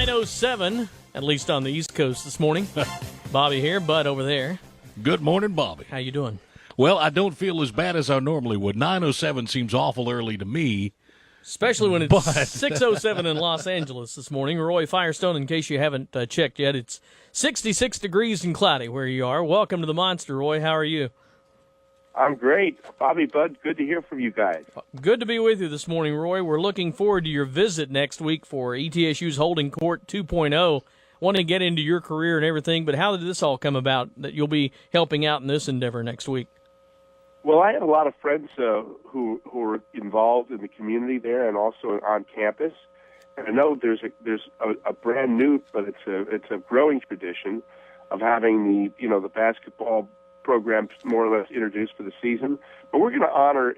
9:07, at least on the East Coast this morning. Bobby here, Bud over there. Good morning, Bobby. How you doing? Well, I don't feel as bad as I normally would. 9:07 seems awful early to me. Especially when it's 6:07 in Los Angeles this morning. Roy Firestone, in case you haven't checked yet, it's 66 degrees and cloudy where you are. Welcome to the Monster, Roy. How are you? I'm great. Bobby, Bud, good to hear from you guys. Good to be with you this morning, Roy. We're looking forward to your visit next week for ETSU's Holding Court 2.0. Want to get into your career and everything, but how did this all come about that you'll be helping out in this endeavor next week? Well, I have a lot of friends who are involved in the community there and also on campus. And I know there's a brand new, but it's a growing tradition of having the basketball program more or less introduced for the season. But we're going to honor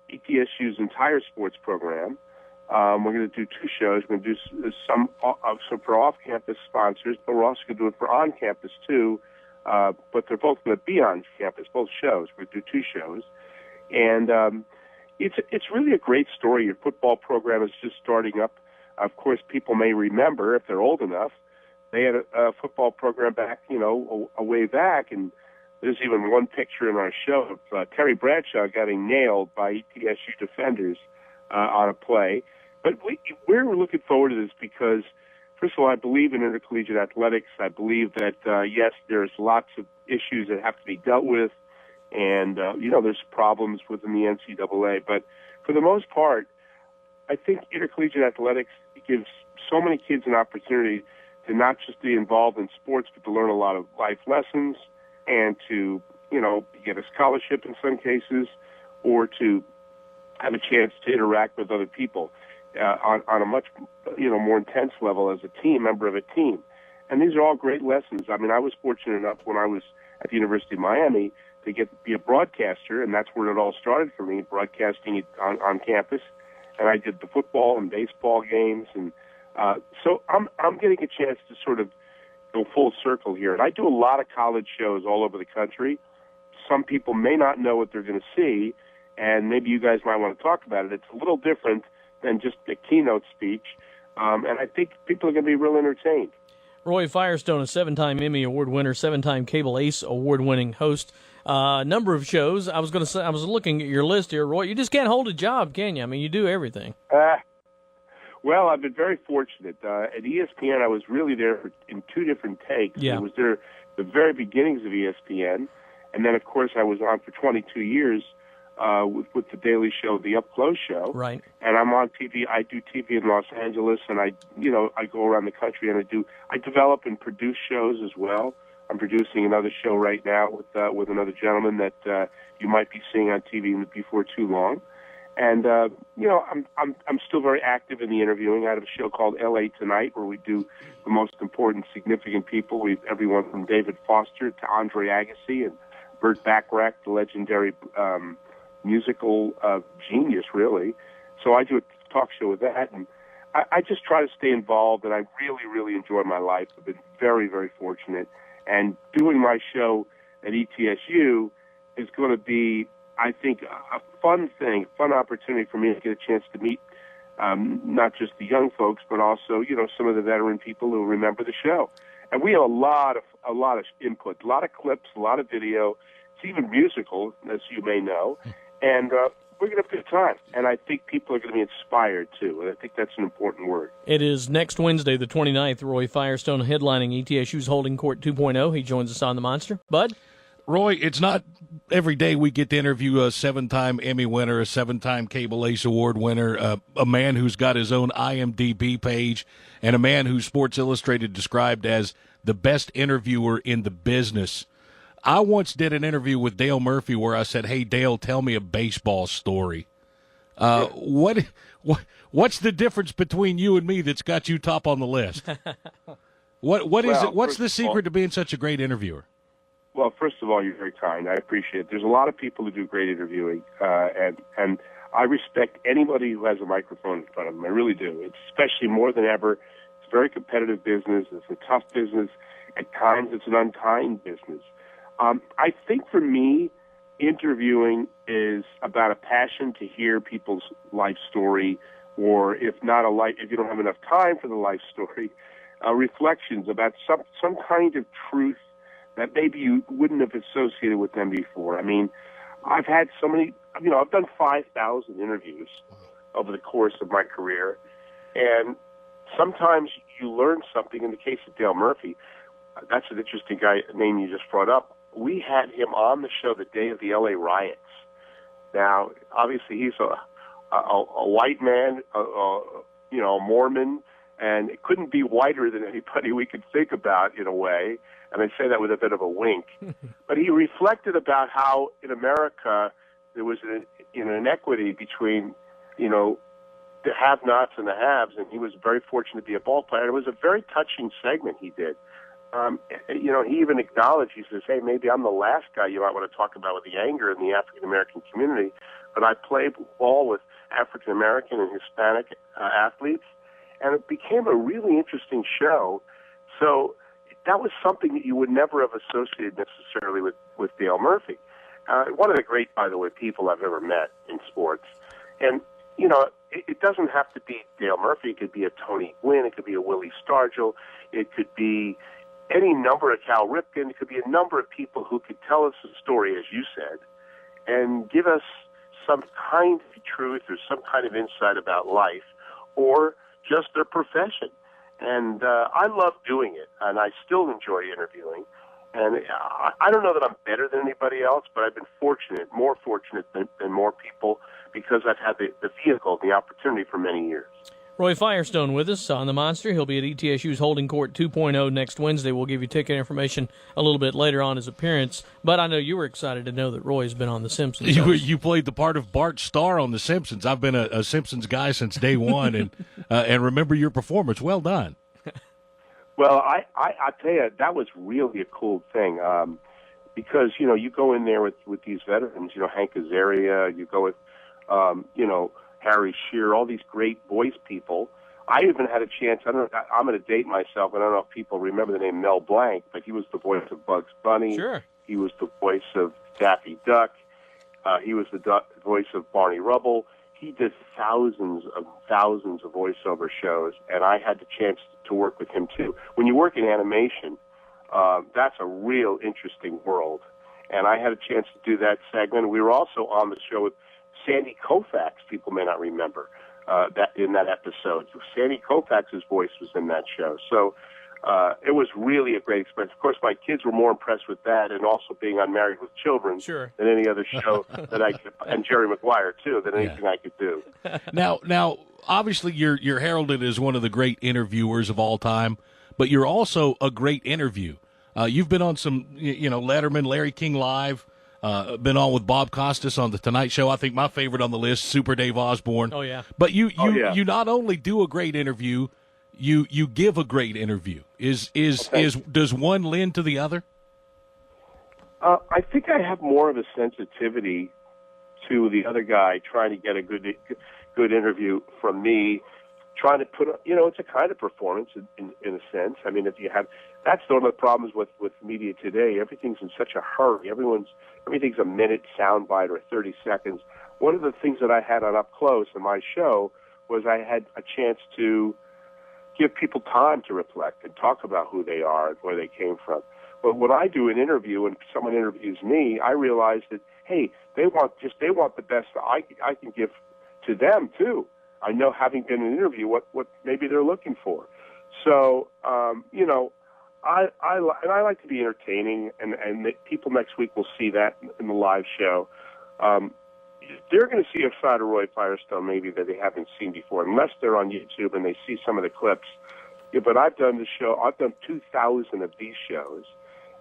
ETSU's entire sports program. We're going to do two shows. We're going to do some for off-campus sponsors, but we're also going to do it for on-campus too. But they're both going to be on campus, both shows. We're going to do two shows. And it's really a great story. Your football program is just starting up. Of course, people may remember, if they're old enough, they had a football program back, a way back, and there's even one picture in our show of Terry Bradshaw getting nailed by ETSU defenders on a play. But we're looking forward to this because, first of all, I believe in intercollegiate athletics. I believe that, yes, there's lots of issues that have to be dealt with, and, there's problems within the NCAA. But for the most part, I think intercollegiate athletics gives so many kids an opportunity to not just be involved in sports, but to learn a lot of life lessons and to, get a scholarship in some cases, or to have a chance to interact with other people on a much, more intense level as a team, member of a team. And these are all great lessons. I mean, I was fortunate enough when I was at the University of Miami to be a broadcaster, and that's where it all started for me, broadcasting on campus. And I did the football and baseball games, and so I'm getting a chance to sort of go full circle here. And I do a lot of college shows all over the country. Some people may not know what they're going to see, and maybe you guys might want to talk about it. It's a little different than just a keynote speech, and I think people are going to be real entertained. Roy Firestone, a 7-time Emmy Award winner, 7-time Cable Ace Award-winning host. Number of shows. I was looking at your list here, Roy. You just can't hold a job, can you? I mean, you do everything. Well, I've been very fortunate. At ESPN, I was really there in two different takes. Yeah. I was there the very beginnings of ESPN, and then, of course, I was on for 22 years with the Daily Show, the Up Close Show. Right. And I'm on TV. I do TV in Los Angeles, and I go around the country, and I develop and produce shows as well. I'm producing another show right now with another gentleman that you might be seeing on TV before too long. And I'm still very active in the interviewing. I have a show called LA Tonight where we do the most important, significant people. We've everyone from David Foster to Andre Agassi and Burt Bacharach, the legendary musical genius, really. So I do a talk show with that, and I just try to stay involved, and I really, really enjoy my life. I've been very, very fortunate. And doing my show at ETSU is going to be, I think, a fun opportunity for me to get a chance to meet not just the young folks, but also, some of the veteran people who remember the show. And we have a lot of input, a lot of clips, a lot of video. It's even musical, as you may know. And we're going to have a good time. And I think people are going to be inspired, too. And I think that's an important word. It is next Wednesday, the 29th, Roy Firestone headlining ETSU's Holding Court 2.0. He joins us on the Monster. Bud? Roy, it's not every day we get to interview a 7-time Emmy winner, a 7-time Cable Ace Award winner, a man who's got his own IMDb page, and a man who Sports Illustrated described as the best interviewer in the business. I once did an interview with Dale Murphy where I said, "Hey, Dale, tell me a baseball story." What's the difference between you and me that's got you top on the list? What is it? What's the secret to being such a great interviewer? Well, first of all, you're very kind. I appreciate it. There's a lot of people who do great interviewing, and I respect anybody who has a microphone in front of them. I really do. It's especially more than ever. It's a very competitive business. It's a tough business. At times, it's an unkind business. I think for me, interviewing is about a passion to hear people's life story, or if you don't have enough time for the life story, reflections about some kind of truth that maybe you wouldn't have associated with them before. I mean, I've had so many, I've done 5,000 interviews over the course of my career, and sometimes you learn something. In the case of Dale Murphy, that's an interesting name you just brought up. We had him on the show the day of the L.A. riots. Now, obviously, he's a white man, a Mormon, and it couldn't be whiter than anybody we could think about in a way. And I say that with a bit of a wink. But he reflected about how in America there was an inequity between, the have-nots and the haves, and he was very fortunate to be a ball player. It was a very touching segment he did. He even acknowledged, he says, hey, maybe I'm the last guy you might want to talk about with the anger in the African-American community, but I played ball with African-American and Hispanic athletes, and it became a really interesting show. So that was something that you would never have associated necessarily with Dale Murphy. One of the great, by the way, people I've ever met in sports. And, it doesn't have to be Dale Murphy. It could be a Tony Gwynn. It could be a Willie Stargell. It could be any number of Cal Ripken. It could be a number of people who could tell us a story, as you said, and give us some kind of truth or some kind of insight about life or just their profession. And I love doing it, and I still enjoy interviewing. And I don't know that I'm better than anybody else, but I've been more fortunate than more people, because I've had the vehicle, the opportunity for many years. Roy Firestone with us on the Monster. He'll be at ETSU's Holding Court 2.0 next Wednesday. We'll give you ticket information a little bit later on his appearance. But I know you were excited to know that Roy's been on The Simpsons. You played the part of Bart Starr on The Simpsons. I've been a Simpsons guy since day one, and remember your performance. Well done. Well, I tell you, that was really a cool thing, because, you go in there with these veterans, Hank Azaria, you go with, Harry Shearer, all these great voice people. I even had a chance, I'm going to date myself, and I don't know if people remember the name Mel Blanc, but he was the voice of Bugs Bunny. Sure. He was the voice of Daffy Duck. He was the voice of Barney Rubble. He did thousands of voiceover shows, and I had the chance to work with him too. When you work in animation, that's a real interesting world. And I had a chance to do that segment. We were also on the show with Sandy Koufax. People may not remember that in that episode. Sandy Koufax's voice was in that show. So it was really a great experience. Of course, my kids were more impressed with that, and also being on Married with Children, sure, than any other show that I could, and Jerry Maguire too, than anything I could do. Now, obviously, you're heralded as one of the great interviewers of all time, but you're also a great interview. You've been on some, Letterman, Larry King Live. Been on with Bob Costas on The Tonight Show. I think my favorite on the list, Super Dave Osborne. Oh, yeah. But you not only do a great interview, you give a great interview. Does one lend to the other? I think I have more of a sensitivity to the other guy trying to get a good interview from me, trying to put, it's a kind of performance in a sense. I mean, that's one of the problems with media today. Everything's in such a hurry. Everything's a minute soundbite or 30 seconds. One of the things that I had on Up Close in my show was I had a chance to give people time to reflect and talk about who they are and where they came from. But when I do an interview and someone interviews me, I realize that, hey, they want the best that I can give to them too. I know, having been in an interview, what maybe they're looking for. So, I like to be entertaining, and people next week will see that in the live show. They're going to see a side of Roy Firestone maybe that they haven't seen before, unless they're on YouTube and they see some of the clips. Yeah, but I've done 2,000 of these shows,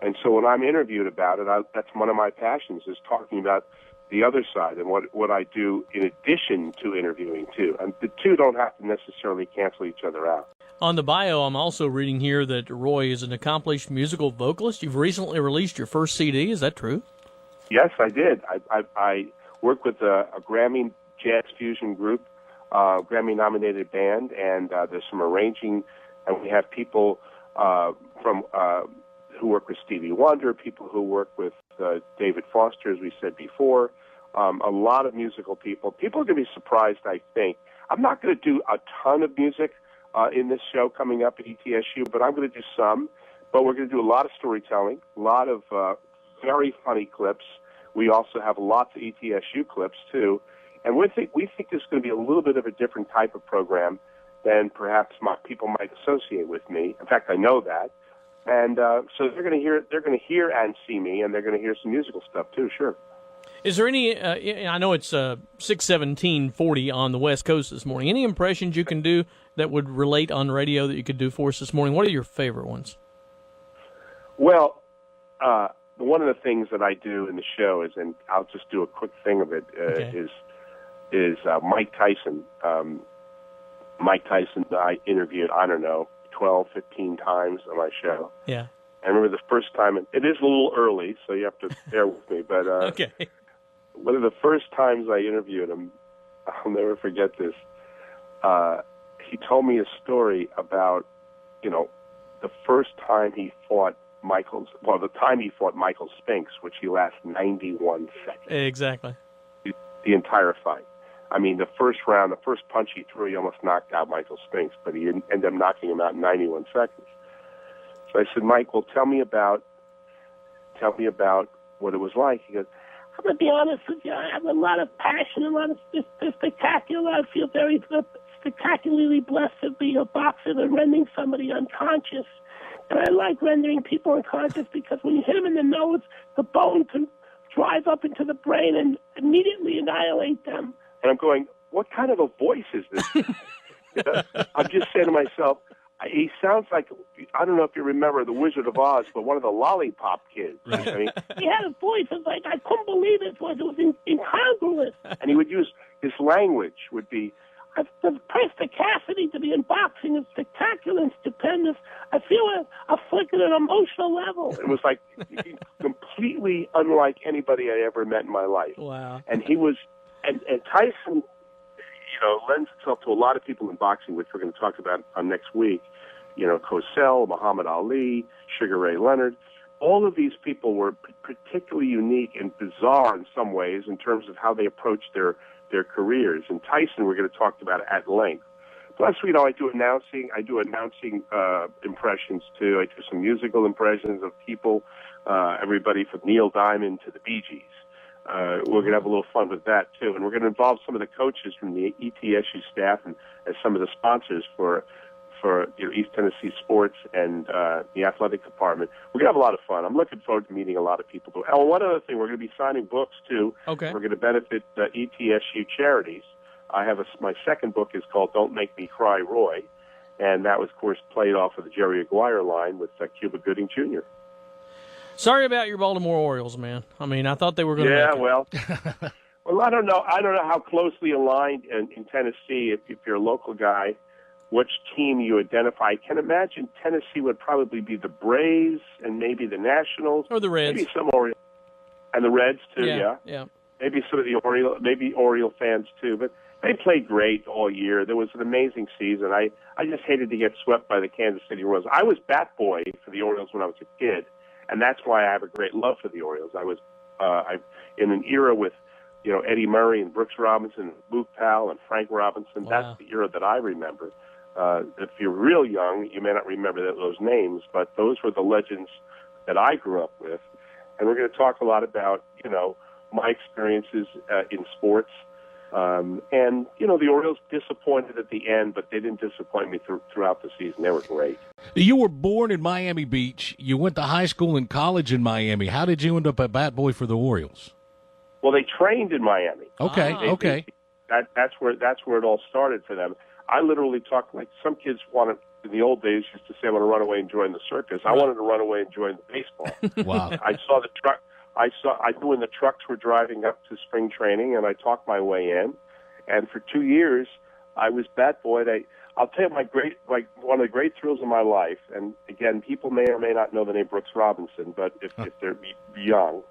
and so when I'm interviewed about it, that's one of my passions, is talking about the other side and what I do in addition to interviewing too. And the two don't have to necessarily cancel each other out. On the bio, I'm also reading here that Roy is an accomplished musical vocalist. You've recently released your first CD. Is that true? Yes, I did. I work with a Grammy jazz fusion group, Grammy-nominated band, and there's some arranging, and we have people from who work with Stevie Wonder, people who work with David Foster, as we said before, a lot of musical people. People are going to be surprised, I think. I'm not going to do a ton of music. in this show coming up at ETSU, but I'm going to do some. But we're going to do a lot of storytelling, a lot of very funny clips. We also have lots of ETSU clips, too. And we think this is going to be a little bit of a different type of program than perhaps people might associate with me. In fact, I know that. And so they're going to hear and see me, and they're going to hear some musical stuff, too, sure. Is there any, I know it's 6:17:40 on the West Coast this morning, any impressions you can do that would relate on radio that you could do for us this morning? What are your favorite ones? Well, one of the things that I do in the show is, and I'll just do a quick thing of it, is Mike Tyson. Mike Tyson I interviewed, 12, 15 times on my show. Yeah. I remember the first time, it is a little early, so you have to bear with me, but okay. One of the first times I interviewed him, I'll never forget this. He told me a story about, the first time he fought the time he fought Michael Spinks, which he lasted 91 seconds. Exactly. The entire fight. I mean, the first round, the first punch he threw, he almost knocked out Michael Spinks, but he ended up knocking him out in 91 seconds. So I said, Mike, well, tell me about what it was like. He goes, I'm going to be honest with you. I have a lot of passion, a lot of spectacular. I feel very spectacularly blessed to be a boxer and rendering somebody unconscious. And I like rendering people unconscious because when you hit them in the nose, the bone can drive up into the brain and immediately annihilate them. And I'm going, what kind of a voice is this? I'm just saying to myself, he sounds like, I don't know if you remember The Wizard of Oz, but one of the Lollipop kids. Right. I mean, he had a voice. It was like, I couldn't believe his voice. It was incongruous. And he would use, his language would be, the perspicacity to be in boxing is spectacular and stupendous. I feel afflicted at an emotional level. It was like completely unlike anybody I ever met in my life. Wow. And he was, and Tyson, lends itself to a lot of people in boxing, which we're going to talk about next week. Cosell, Muhammad Ali, Sugar Ray Leonard. All of these people were particularly unique and bizarre in some ways in terms of how they approached their careers. And Tyson, we're going to talk about at length. Plus, I do announcing impressions too. I do some musical impressions of people, everybody from Neil Diamond to the Bee Gees. We're going to have a little fun with that too, and we're going to involve some of the coaches from the ETSU staff and as some of the sponsors for East Tennessee sports and the athletic department. We're going to have a lot of fun. I'm looking forward to meeting a lot of people. Oh, one other thing, we're going to be signing books too. Okay. We're going to benefit ETSU charities. I have my second book is called Don't Make Me Cry, Roy, and that was, of course, played off of the Jerry Aguirre line with Cuba Gooding Jr. Sorry about your Baltimore Orioles, man. I mean, I thought they were going to make it. Well, I don't know. I don't know how closely aligned in Tennessee, if you're a local guy, which team you identify. I can imagine Tennessee would probably be the Braves and maybe the Nationals. Or the Reds. Maybe some Orioles. And the Reds, too, yeah. Maybe some of the Oriole fans, too. But they played great all year. There was an amazing season. I just hated to get swept by the Kansas City Royals. I was bat boy for the Orioles when I was a kid. And that's why I have a great love for the Orioles. I was in an era with, Eddie Murray and Brooks Robinson, and Luke Powell and Frank Robinson. Wow. That's the era that I remember. If you're real young, you may not remember those names, but those were the legends that I grew up with. And we're going to talk a lot about, my experiences in sports. And, the Orioles disappointed at the end, but they didn't disappoint me throughout the season. They were great. You were born in Miami Beach. You went to high school and college in Miami. How did you end up a bat boy for the Orioles? Well, they trained in Miami. Okay. That's where it all started for them. I literally talked like some kids wanted in the old days used to say, "I want to run away and join the circus." I wanted to run away and join the baseball. Wow. I saw the truck. I knew when the trucks were driving up to spring training, and I talked my way in. And for 2 years, I was bat boy. I'll tell you one of the great thrills of my life. And again, people may or may not know the name Brooks Robinson, but if they're young,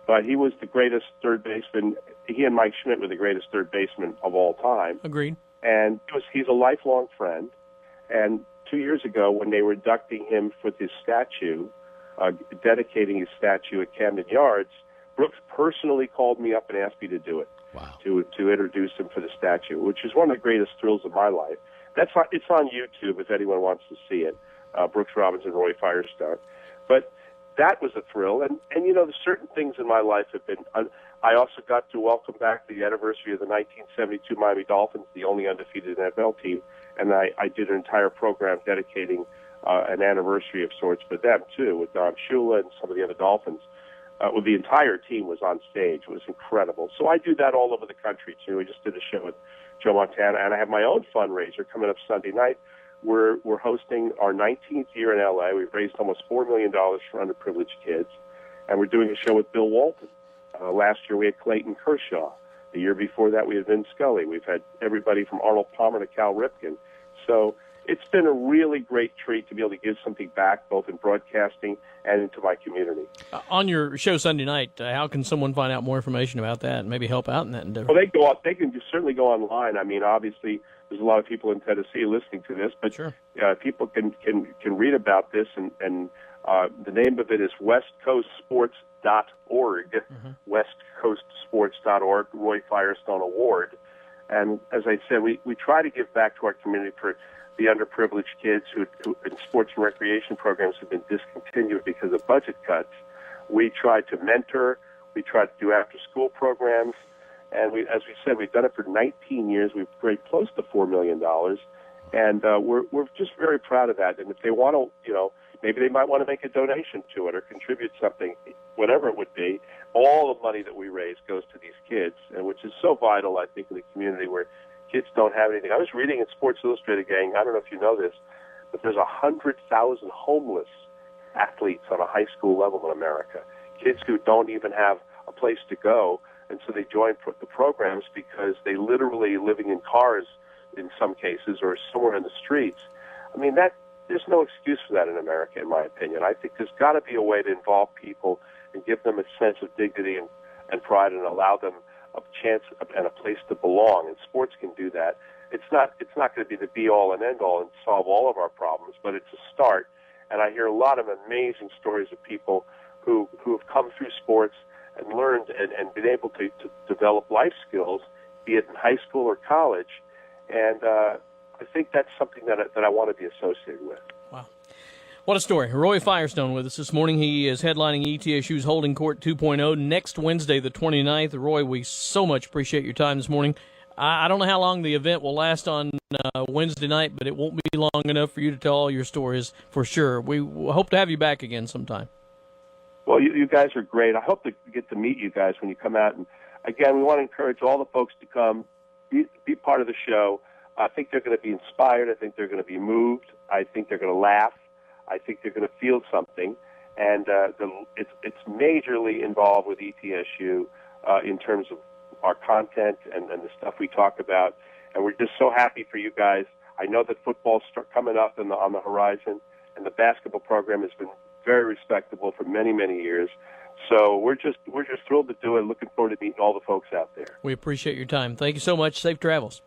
but he was the greatest third baseman. He and Mike Schmidt were the greatest third baseman of all time. Agreed. And he's a lifelong friend. And 2 years ago, when they were inducting him for his statue, dedicating his statue at Camden Yards, Brooks personally called me up and asked me to do it. Wow. To introduce him for the statue, which is one of the greatest thrills of my life. It's on YouTube if anyone wants to see it. Brooks Robinson, Roy Firestone. But that was a thrill. And there's certain things in my life have been. I also got to welcome back the anniversary of the 1972 Miami Dolphins, the only undefeated NFL team, and I did an entire program dedicating an anniversary of sorts for them too, with Don Shula and some of the other Dolphins. Well, the entire team was on stage. It was incredible. So I do that all over the country too. I just did a show with Joe Montana, and I have my own fundraiser coming up Sunday night. We're hosting our 19th year in LA. We've raised almost $4 million for underprivileged kids, and we're doing a show with Bill Walton. Last year we had Clayton Kershaw. The year before that we had Vin Scully. We've had everybody from Arnold Palmer to Cal Ripken. So it's been a really great treat to be able to give something back, both in broadcasting and into my community. On your show Sunday night, how can someone find out more information about that and maybe help out in that endeavor? Well, they can just certainly go online. I mean, obviously, there's a lot of people in Tennessee listening to this, but sure. People can read about this, and the name of it is westcoastsports.org, westcoastsports.org, Roy Firestone Award. And as I said, we try to give back to our community for the underprivileged kids who in sports and recreation programs have been discontinued because of budget cuts. We try to mentor. We try to do after-school programs. And as we said, we've done it for 19 years. We've raised close to $4 million. And we're just very proud of that. And if they want to, maybe they might want to make a donation to it or contribute something, whatever it would be. All the money that we raise goes to these kids, and which is so vital, I think, in the community where kids don't have anything. I was reading in Sports Illustrated, gang, I don't know if you know this, but there's 100,000 homeless athletes on a high school level in America, kids who don't even have a place to go, and so they join the programs because they literally living in cars in some cases or somewhere in the streets. I mean, there's no excuse for that in America, in my opinion. I think there's got to be a way to involve people and give them a sense of dignity and pride and allow them a chance and a place to belong. And sports can do that. It's not going to be the be-all and end-all and solve all of our problems, but it's a start. And I hear a lot of amazing stories of people who have come through sports and learned and been able to develop life skills, be it in high school or college. And I think that's something that I want to be associated with. Wow. What a story. Roy Firestone with us this morning. He is headlining ETSU's Holding Court 2.0 next Wednesday, the 29th. Roy, we so much appreciate your time this morning. I don't know how long the event will last on Wednesday night, but it won't be long enough for you to tell all your stories for sure. We hope to have you back again sometime. Well, you guys are great. I hope to get to meet you guys when you come out. And, again, we want to encourage all the folks to come, be part of the show. I think they're going to be inspired. I think they're going to be moved. I think they're going to laugh. I think they're going to feel something. And it's majorly involved with ETSU in terms of our content and the stuff we talk about. And we're just so happy for you guys. I know that football's coming up on the horizon, and the basketball program has been very respectable for many, many years. So we're just thrilled to do it. Looking forward to meeting all the folks out there. We appreciate your time. Thank you so much. Safe travels.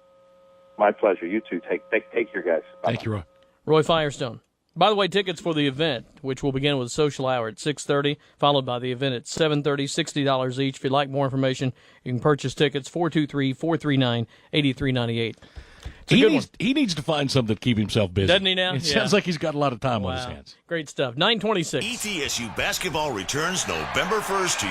My pleasure. You too. Take care, guys. Bye. Thank you, Roy. Roy Firestone. By the way, tickets for the event, which will begin with a social hour at 6:30, followed by the event at 7:30, $60 each. If you'd like more information, you can purchase tickets, 423-439-8398. He needs to find something to keep himself busy. Doesn't he now? It sounds like he's got a lot of time on his hands. Great stuff. 9:26. ETSU basketball returns November 1st to